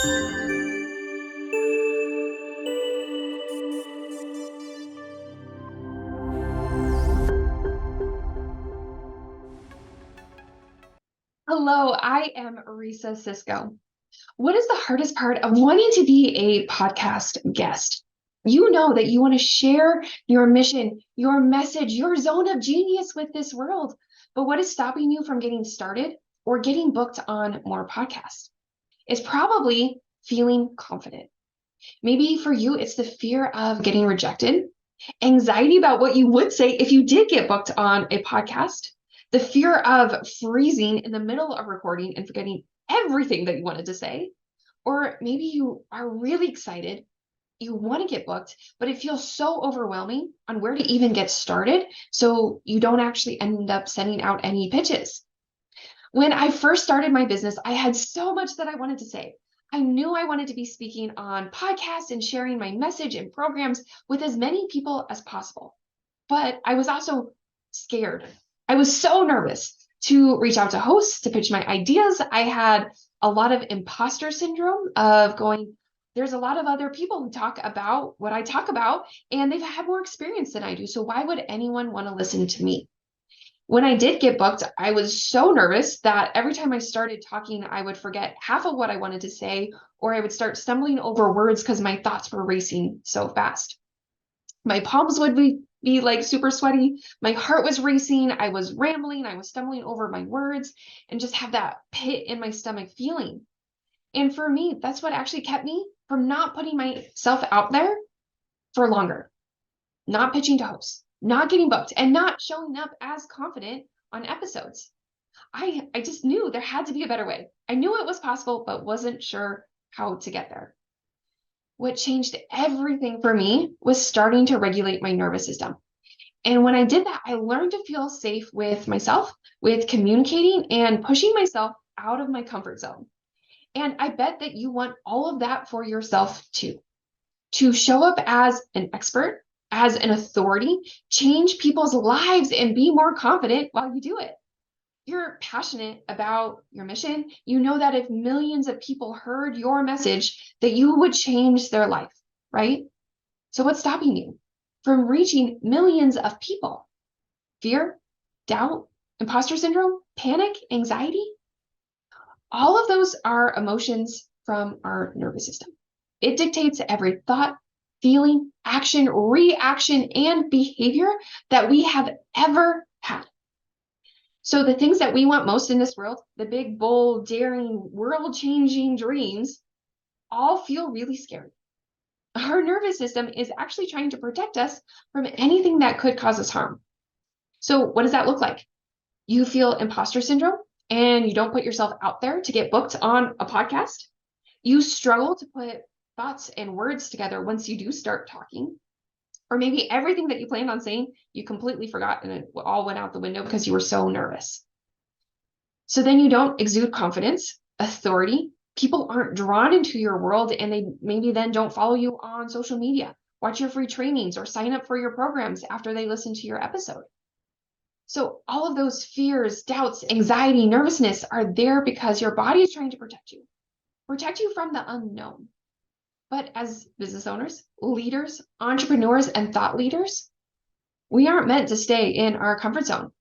Hello, I am Rhysa Sisco. What is the hardest part of wanting to be a podcast guest? You know that you want to share your mission, your message, your zone of genius with this world. But what is stopping you from getting started or getting booked on more podcasts? It's probably feeling confident. Maybe for you, it's the fear of getting rejected, anxiety about what you would say if you did get booked on a podcast, the fear of freezing in the middle of recording and forgetting everything that you wanted to say. Or maybe you are really excited, you want to get booked, but it feels so overwhelming on where to even get started. So you don't actually end up sending out any pitches. When I first started my business, I had so much that I wanted to say. I knew I wanted to be speaking on podcasts and sharing my message and programs with as many people as possible. But I was also scared. I was so nervous to reach out to hosts, to pitch my ideas. I had a lot of imposter syndrome of going, there's a lot of other people who talk about what I talk about, and they've had more experience than I do. So why would anyone want to listen to me? When I did get booked, I was so nervous that every time I started talking, I would forget half of what I wanted to say, or I would start stumbling over words because my thoughts were racing so fast. My palms would be like super sweaty. My heart was racing. I was rambling. I was stumbling over my words and just have that pit in my stomach feeling. And for me, that's what actually kept me from not putting myself out there for longer, not pitching to hosts, not getting booked, and not showing up as confident on episodes. I just knew there had to be a better way. I knew it was possible, but wasn't sure how to get there. What changed everything for me was starting to regulate my nervous system. And when I did that, I learned to feel safe with myself, with communicating and pushing myself out of my comfort zone. And I bet that you want all of that for yourself too. To show up as an expert, as an authority, change people's lives and be more confident while you do it. You're passionate about your mission. You know that if millions of people heard your message, that you would change their life, right? So what's stopping you from reaching millions of people? Fear, doubt, imposter syndrome, panic, anxiety? All of those are emotions from our nervous system. It dictates every thought, feeling, action, reaction, and behavior that we have ever had. So the things that we want most in this world, the big, bold, daring, world-changing dreams, all feel really scary. Our nervous system is actually trying to protect us from anything that could cause us harm. So what does that look like? You feel imposter syndrome and you don't put yourself out there to get booked on a podcast. You struggle to put thoughts and words together once you do start talking. Or maybe everything that you planned on saying, you completely forgot and it all went out the window because you were so nervous. So then you don't exude confidence, authority. People aren't drawn into your world and they maybe then don't follow you on social media, watch your free trainings, or sign up for your programs after they listen to your episode. So all of those fears, doubts, anxiety, nervousness are there because your body is trying to protect you from the unknown. But as business owners, leaders, entrepreneurs, and thought leaders, we aren't meant to stay in our comfort zone.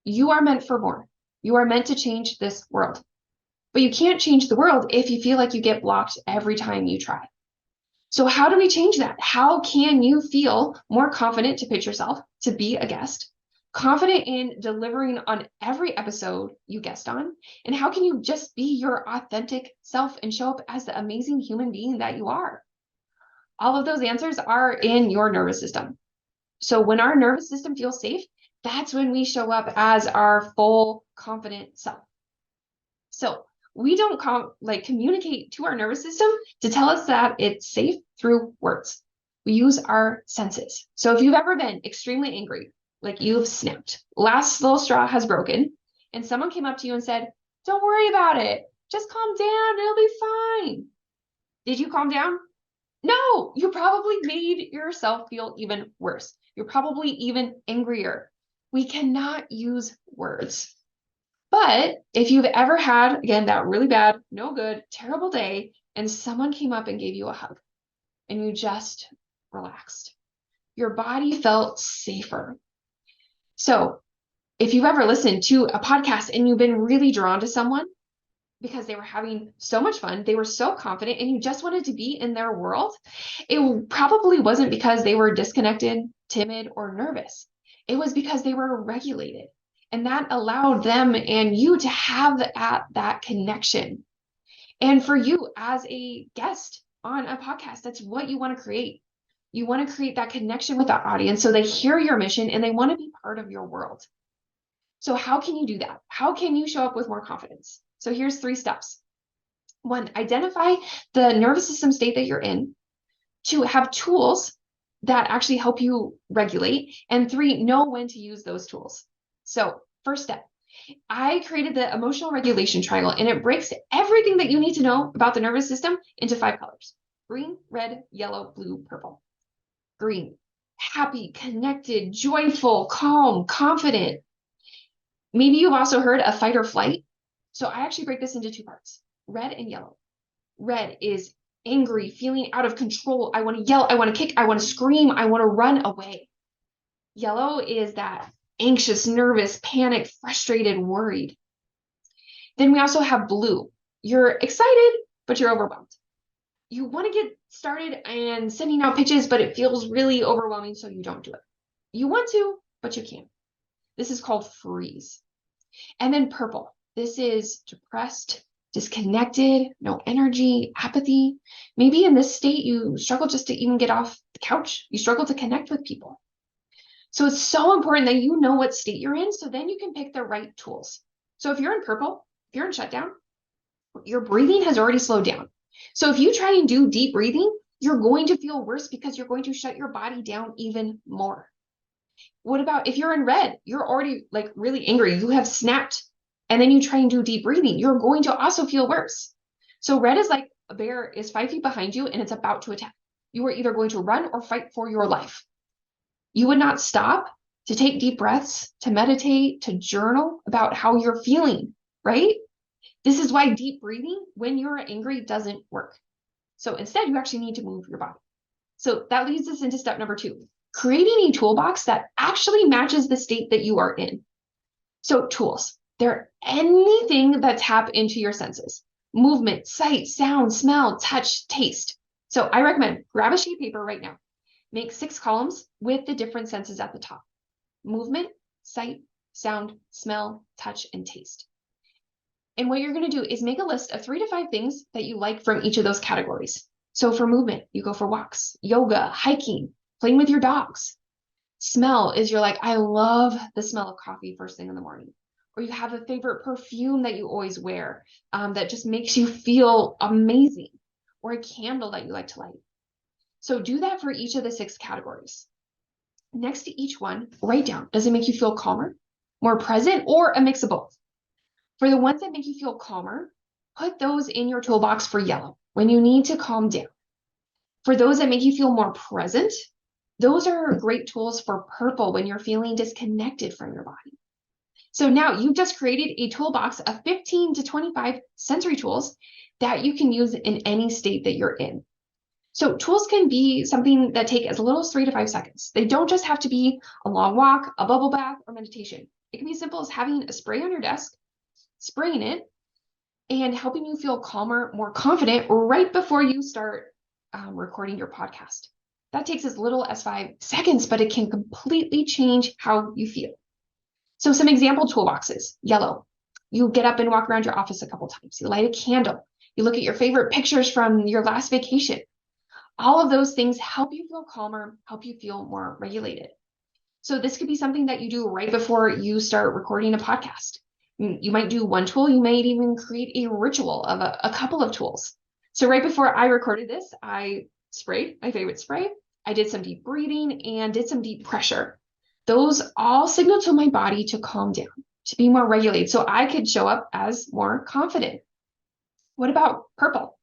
You are meant for more. You are meant to change this world. But you can't change the world if you feel like you get blocked every time you try. So how do we change that? How can you feel more confident to pitch yourself, to be a guest, confident in delivering on every episode you guest on? And how can you just be your authentic self and show up as the amazing human being that you are? All of those answers are in your nervous system. So when our nervous system feels safe, that's when we show up as our full, confident self. So we don't communicate to our nervous system to tell us that it's safe through words. We use our senses. So if you've ever been extremely angry, like you've snapped, last little straw has broken, and someone came up to you and said, "Don't worry about it. Just calm down. It'll be fine." Did you calm down? No, you probably made yourself feel even worse. You're probably even angrier. We cannot use words. But if you've ever had, again, that really bad, no good, terrible day, and someone came up and gave you a hug and you just relaxed. Your body felt safer. So if you've ever listened to a podcast and you've been really drawn to someone because they were having so much fun, they were so confident, and you just wanted to be in their world, it probably wasn't because they were disconnected, timid, or nervous. It was because they were regulated. And that allowed them and you to have that connection. And for you as a guest on a podcast, that's what you want to create. You want to create that connection with that audience so they hear your mission and they want to be part of your world. So how can you do that? How can you show up with more confidence? So here's 3 steps. 1, identify the nervous system state that you're in. 2, have tools that actually help you regulate. And 3, know when to use those tools. So first step, I created the emotional regulation triangle, and it breaks everything that you need to know about the nervous system into 5 colors: green, red, yellow, blue, purple. Green, happy, connected, joyful, calm, confident. Maybe you've also heard of fight or flight. So I actually break this into 2 parts, red and yellow. Red is angry, feeling out of control. I want to yell, I want to kick, I want to scream, I want to run away. Yellow is that anxious, nervous, panicked, frustrated, worried. Then we also have blue. You're excited, but you're overwhelmed. You want to get started and sending out pitches, but it feels really overwhelming, so you don't do it. You want to, but you can't. This is called freeze. And then purple. This is depressed, disconnected, no energy, apathy. Maybe in this state, you struggle just to even get off the couch. You struggle to connect with people. So it's so important that you know what state you're in, so then you can pick the right tools. So if you're in purple, if you're in shutdown, your breathing has already slowed down. So if you try and do deep breathing, you're going to feel worse because you're going to shut your body down even more. What about if you're in red? You're already like really angry. You have snapped, and then you try and do deep breathing. You're going to also feel worse. So red is like a bear is 5 feet behind you and it's about to attack. You are either going to run or fight for your life. You would not stop to take deep breaths, to meditate, to journal about how you're feeling, right? This is why deep breathing when you're angry doesn't work. So instead, you actually need to move your body. So that leads us into step number 2, creating a toolbox that actually matches the state that you are in. So tools, they're anything that tap into your senses: movement, sight, sound, smell, touch, taste. So I recommend grab a sheet of paper right now. Make 6 columns with the different senses at the top: movement, sight, sound, smell, touch, and taste. And what you're going to do is make a list of 3 to 5 things that you like from each of those categories. So for movement, you go for walks, yoga, hiking, playing with your dogs. Smell is you're like, I love the smell of coffee first thing in the morning. Or you have a favorite perfume that you always wear that just makes you feel amazing. Or a candle that you like to light. So do that for each of the 6 categories. Next to each one, write down, does it make you feel calmer, more present, or a mix of both? For the ones that make you feel calmer, put those in your toolbox for yellow when you need to calm down. For those that make you feel more present, those are great tools for purple when you're feeling disconnected from your body. So now you've just created a toolbox of 15 to 25 sensory tools that you can use in any state that you're in. So tools can be something that take as little as 3 to 5 seconds. They don't just have to be a long walk, a bubble bath, or meditation. It can be as simple as having a spray on your desk, spraying it, and helping you feel calmer, more confident right before you start recording your podcast. That takes as little as 5 seconds, but it can completely change how you feel. So some example toolboxes: yellow. You get up and walk around your office a couple times. You light a candle. You look at your favorite pictures from your last vacation. All of those things help you feel calmer, help you feel more regulated. So this could be something that you do right before you start recording a podcast. You might do one tool. You might even create a ritual of a couple of tools. So right before I recorded this, I sprayed my favorite spray. I did some deep breathing and did some deep pressure. Those all signal to my body to calm down, to be more regulated, so I could show up as more confident. What about purple?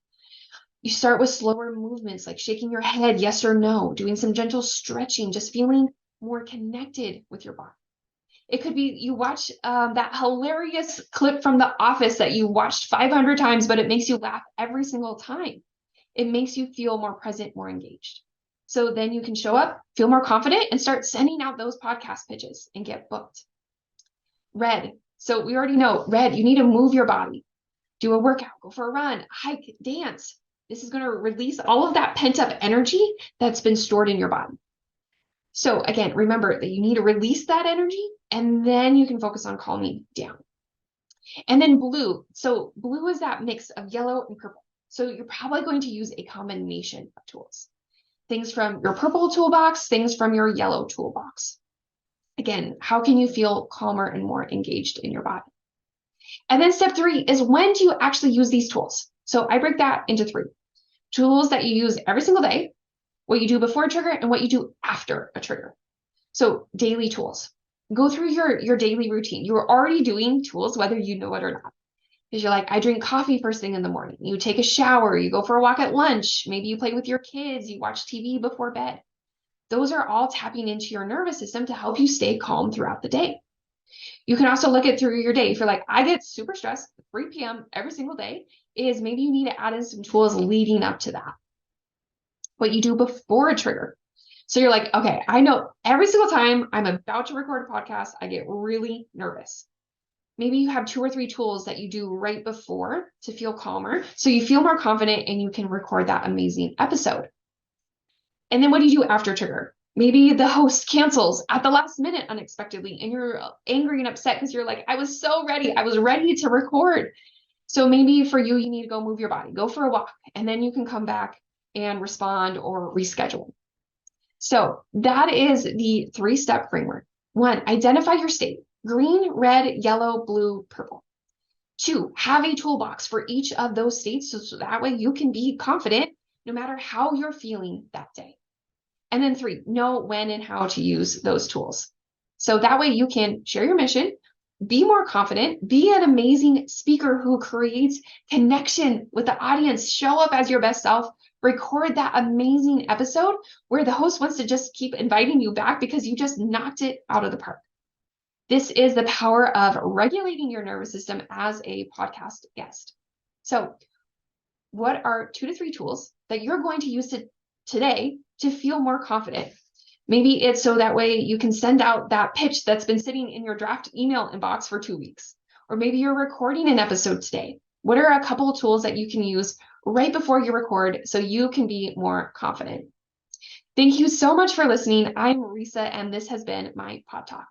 You start with slower movements like shaking your head, yes or no, doing some gentle stretching, just feeling more connected with your body. It could be you watch that hilarious clip from The Office that you watched 500 times, but it makes you laugh every single time. It makes you feel more present, more engaged. So then you can show up, feel more confident, and start sending out those podcast pitches and get booked. Red. So we already know red, you need to move your body, do a workout, go for a run, hike, dance. This is going to release all of that pent up energy that's been stored in your body. So again, remember that you need to release that energy, and then you can focus on calming down. And then blue. So blue is that mix of yellow and purple. So you're probably going to use a combination of tools. Things from your purple toolbox, things from your yellow toolbox. Again, how can you feel calmer and more engaged in your body? And then step 3 is, when do you actually use these tools? So I break that into 3. Tools that you use every single day, what you do before a trigger, and what you do after a trigger. So daily tools. Go through your daily routine. You're already doing tools, whether you know it or not. Because you're like, I drink coffee first thing in the morning. You take a shower, you go for a walk at lunch. Maybe you play with your kids, you watch TV before bed. Those are all tapping into your nervous system to help you stay calm throughout the day. You can also look at through your day. If you're like, I get super stressed at 3 p.m. every single day, is maybe you need to add in some tools leading up to that. What you do before a trigger. So you're like, okay, I know every single time I'm about to record a podcast, I get really nervous. Maybe you have 2 or 3 tools that you do right before to feel calmer, so you feel more confident and you can record that amazing episode. And then what do you do after trigger? Maybe the host cancels at the last minute unexpectedly, and you're angry and upset because you're like, I was so ready. I was ready to record. So maybe for you, you need to go move your body, go for a walk, and then you can come back and respond or reschedule. So that is the 3-step framework. 1, identify your state: green, red, yellow, blue, purple. 2, have a toolbox for each of those states, so that way you can be confident no matter how you're feeling that day. And then 3, know when and how to use those tools. So that way you can share your mission, be more confident, be an amazing speaker who creates connection with the audience, show up as your best self, record that amazing episode where the host wants to just keep inviting you back because you just knocked it out of the park. This is the power of regulating your nervous system as a podcast guest. So what are 2 to 3 tools that you're going to use today to feel more confident? Maybe it's so that way you can send out that pitch that's been sitting in your draft email inbox for 2 weeks. Or maybe you're recording an episode today. What are a couple of tools that you can use right before you record so you can be more confident? Thank you so much for listening. I'm Rhysa, and this has been my Pod Talk.